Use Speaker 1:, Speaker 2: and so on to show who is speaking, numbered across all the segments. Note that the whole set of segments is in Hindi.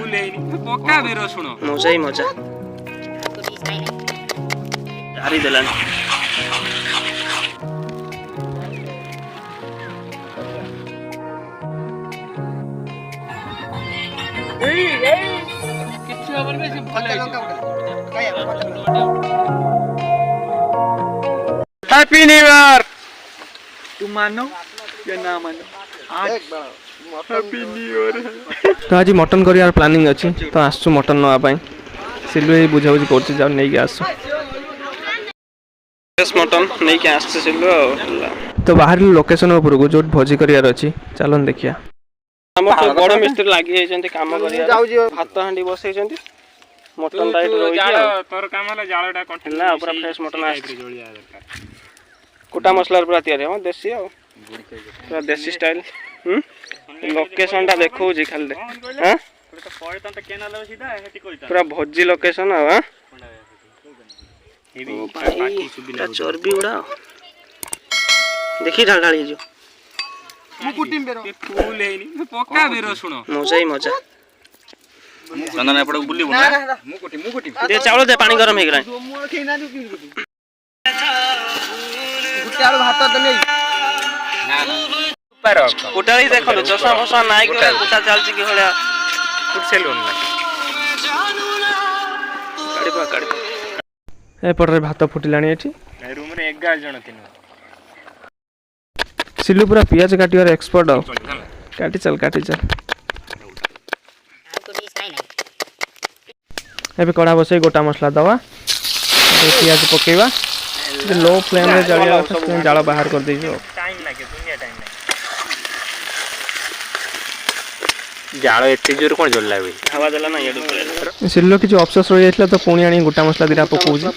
Speaker 1: पक्का भी रसुण मजा ही मजा झारी देलानी हैप्पी न्यू ईयर तू मानो या ना मानो हैप्पी न्यू ईयर तो आज मटन करियार प्लानिंग अछि तो आसु मटन नवा पई सिलु ही बुझा बुझी करछि जाउ नै के आसु फ्रेश मटन नै के आसु सिलु तो बाहर लोकेशन ऊपर को जो भोजी करियार अछि चलन देखिया हम तो बड़ मिस्त्री लागि जंती काम करिया भात हांडी बसै जंती मटन डाइट रोइ जाळ तोर काम हला जाळटा कंटिन्यू पूरा फ्रेश मटन आसी जोलिया दरकार कोटा मसला पूरा तैयार हो देसी आ पूरा देसी स्टाइल लोकेशन टा देखौ जी खाली दे हां तो पय त केनाल सीधा हेती कइता पूरा भोजी लोकेशन आ हां हेवी बाकी सुबिला चर्बी उडा देखि ढाल ढाली जो मु कुटिम बेरो फूल हेनी पक्का बेरो सुनो मजा ही मजा चंदन एपड़ बुली बुना मु कुटी दे चावल दे पानी गरम हे गला मु खेना दु गुटाळ भात त नै ना पर गुटाळी देखलो चसा फसा नाइ के गुटा चालची की होल्या फुट सेलून ना काडी ए पडरे भात फुटिलाणी एठी रूम रे 11 जण तिन सिलु पूरा पियाज काटियार एक्सपर्ट हो काटी चल एबे कड़ा बसे गोटा मसला दवा पियाज पकेवा लो फ्लेम रे जलिया जाळ बाहर कर देजो टाइम लागे दुनिया टाइम लागे जाळ एते जोर कोन जल्ला बे हवा देला ना येडू सिल्लो किछ अफसोस रहि जायतला तो पुणी आनी गोटा मसला दिरा पकोउजी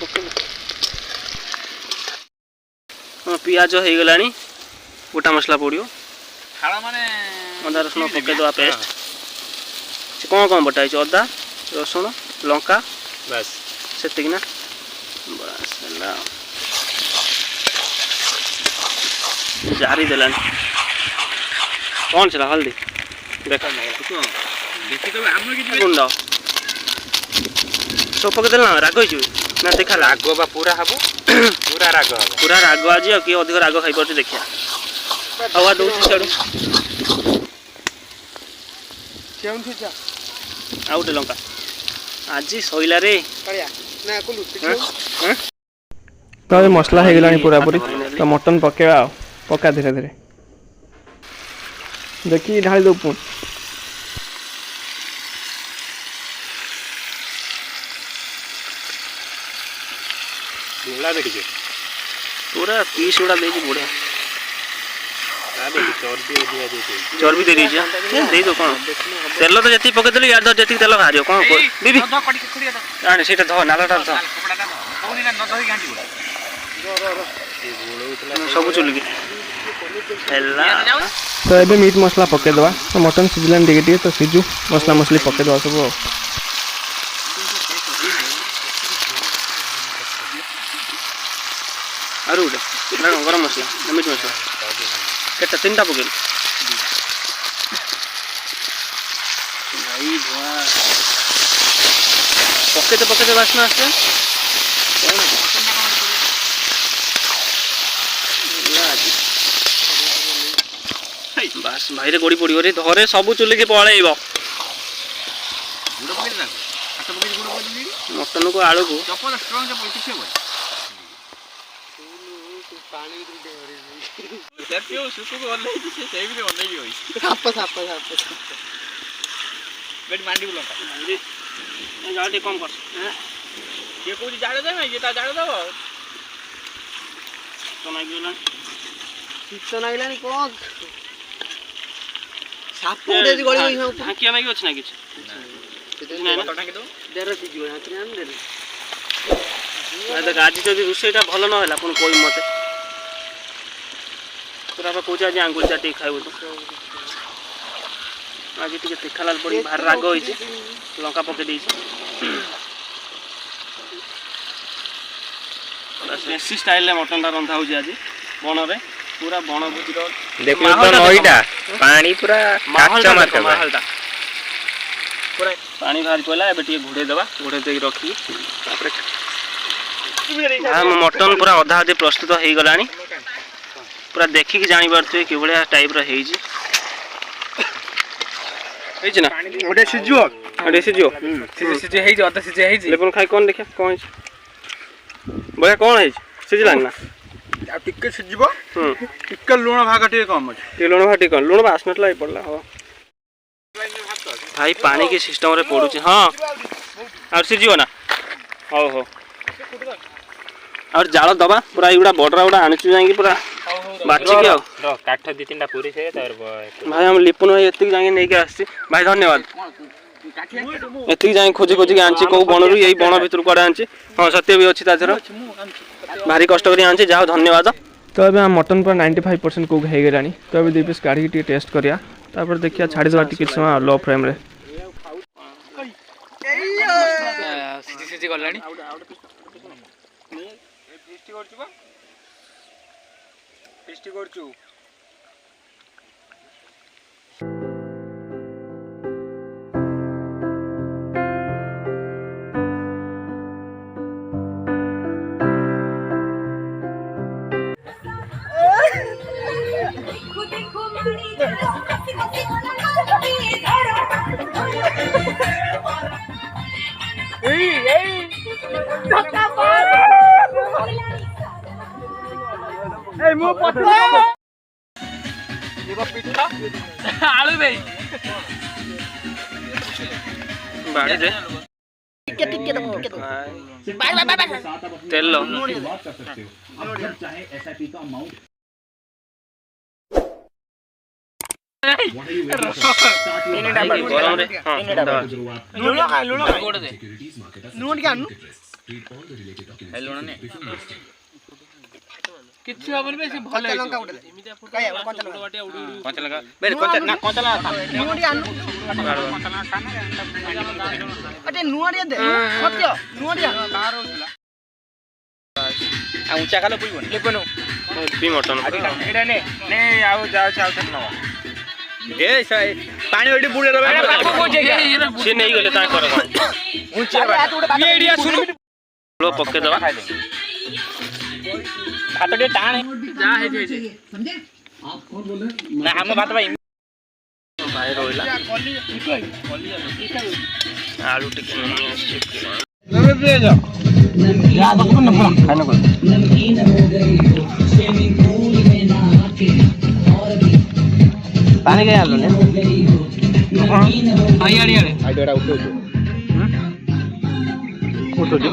Speaker 1: पियाज हो गलानी गोटा मसला पड़ियो खाड़ा माने अदा रसुण पके दवा पेस्ट कौन बटाई अदा रसुण लंका बस सेतिक ना बस हला जारी देलानी कौन छला हल्दी देखा देखि तो हम की गुंडा तो पके देला राग होई ना देखा राग बा पूरा हबो पूरा राग आज कि अधिक राग खाइ परछ देखिया हवा दउ छडू केउन थिचा आउट लंका आज सइला रे करिया ना कुलु तो ये मसला हे गलानी पूरा पूरी तो मटन पकेवा पका धीरे धीरे देखि ढाल दउ पुन ढोला देखिजे पूरा पीस उड़ा देजी बुढ़िया चर्बी दे दीजिए दे दो कौन तेल तो जति पके देली यार जति तेल भारियो कौन दीदी आने सेटा ध नालाटा ध सब चुलगी हेला तो एबे मीट मसला पके दवा तो मटन सिजलन देगे तो सिजु मसला मसली पके दवा सब आरु गरम मसला मीट मसला केटा तीनटा पकेल भाई धुआ पके वासना आसे बस भाई रे गोड़ी पड़ियो रे धरे सब चुली के पळेइबो मटन को आलू को चपल स्ट्रांग चपल किछ हो पानी देखियो सुसु को ओले से सेवी रे ओले होई साप बेड मांडी बुलंका मांडी जाटी कम कर के कोजी जाड़े दे ये ता जाड़े दबो तो ना गेला ठीक तो नाइलानी कोन साप उडे गळी होई हाकिया मागी अछि ना किछ ना तो टाके दो देर सी जीव हाकिया न दे ना आज जदी रुसेटा भलो न होला कोन कोई मते पूरा कोचा जे आंगुल चाटी खाइबो तो आज टिके तीखा लाल पड़ी बाहर राग होई छै लंका पके दै छै देसी स्टाइल ले मटन ता रंधा हो जे आज बन रे पूरा बन भुजिर देखो तो नईटा पानी पूरा काचा मारके माहलटा पानी बाहर पड़ा ए घोड़े दबा घोड़े दे रखी मटन पूरा अधा अधे प्रस्तुत हो गला पूरा देखिकी जानी पारे कि भाया टाइप ना गोटे सीझो गोटे सीझो लेकिन खाई कौन देखिए कौन भाया कौन है सीझलानी ना
Speaker 2: टिके सीझब टिके लुण भाग टे कम अच्छे
Speaker 1: लुण भाग टे कम लुण बास्ना पड़ा हाँ भाई पानी की सिस्टम रे पड़ुची हाँ और सीझो ना हो हो और जाल दबा पूरा युड़ा बडरा गुड़ा आनी जाएंगे पूरा बाचिकी
Speaker 3: काठ दी तीन पूरी से
Speaker 1: भाई हम लिपुन भाई एतिक जाएंगे नहीं के आसी भाई धन्यवाद एतिक जाएंगे खोजी खोजी के आंची को बणरू यही बण भीतर कुआडे आंची हाँ सत्य भी अच्छी ताधर भारी कष्ट करी आंची जाओ धन्यवाद तो अभी मटन पर 95% कुक हो गला तो अभी 2 पीस काढ़ी टेस्ट करिया तापर देखिया छाड़ी देवा टिके समय लो फ्लेम रे
Speaker 3: सीधी गलानी
Speaker 2: टेस्टी करछु
Speaker 3: आलू भाई
Speaker 1: बाड़ी दे तेल लो
Speaker 3: किछि हबल बे से भले लंका उडले काया कंचा लंका बे कंचा लंका नुडी आनु कंचा लंका खाना अटे नुडी दे सत्य नुडी बाहर होतला आ ऊंचा खालो पुइबो लेपनो
Speaker 1: पी मटन
Speaker 3: एडा ने आउ जाओ चाउ तक न ए पानी ओडी बुडे रबे से नहीं गले ता कर ऊंचा ये एडिया सुन
Speaker 1: लो पक्के दवा
Speaker 3: भात टे टाण जा हे जे समझे आप कौन बोल रहे ना हम भात भाई
Speaker 1: भाई रोइला आलू टिके
Speaker 2: ले दे जा या बकु न खाना को नमकीन हो गई स्विमिंग पूल में नहा के और भी पानी के आलो ने
Speaker 3: आई आड़ी
Speaker 2: आड़ी उठो जो